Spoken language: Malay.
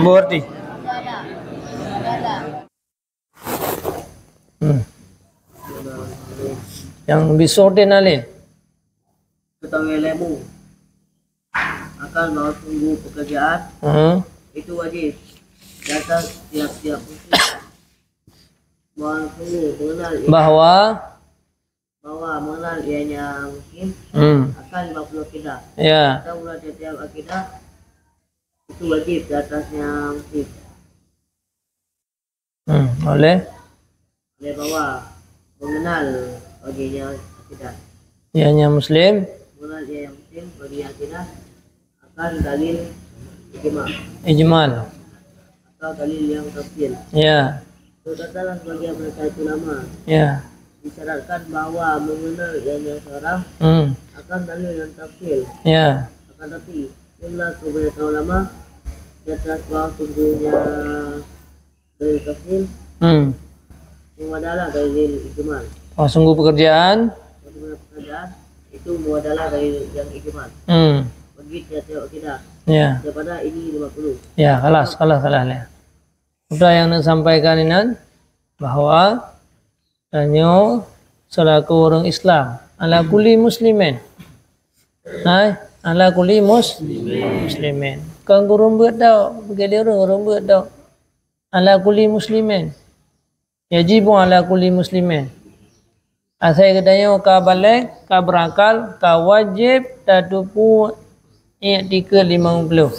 Berarti. Yang disorder nalih. Ketahui lemu akan bahawa sungguh pekerjaan itu wajib data tiap-tiap muslim bahwa sungguh mengenal ianya muslim akan 50 akidah. Ya. Kita mulai tiap akidah itu wajib di atasnya muslim. Oleh bahwa mengenal baginya akidah. ianya muslim. Mengenal ianya muslim baginya akidah akan dalil Ijmal. Atau dalil yang tafsir. Ya. Katakanlah sebagian mereka itu lama. Ya. Disyaratkan bahwa mengenal ianya seorang akan dalil yang tafsir. Ya. Akan tapi jumlah kebanyakan ulama di atas bahwa sungguhnya dalil tafsir muadalah dalil ijmal. Oh, sungguh pekerjaan itu muadalah dalil yang ijmal. Bagi tiap-tiap akidah. Ya. Daripada ini 50. Ya, kalas. Sudah yang nak sampaikan ini bahwa hanya selaku orang Islam ala kulli muslimin. Ala kulli muslimin. Kan gurung buat dah, begitu orang buat dah. Ala kulli muslimin. Yajibu ala kulli muslimin. Asal katanya ka balik, ka berakal, ka wajib tatupu i'tika 50.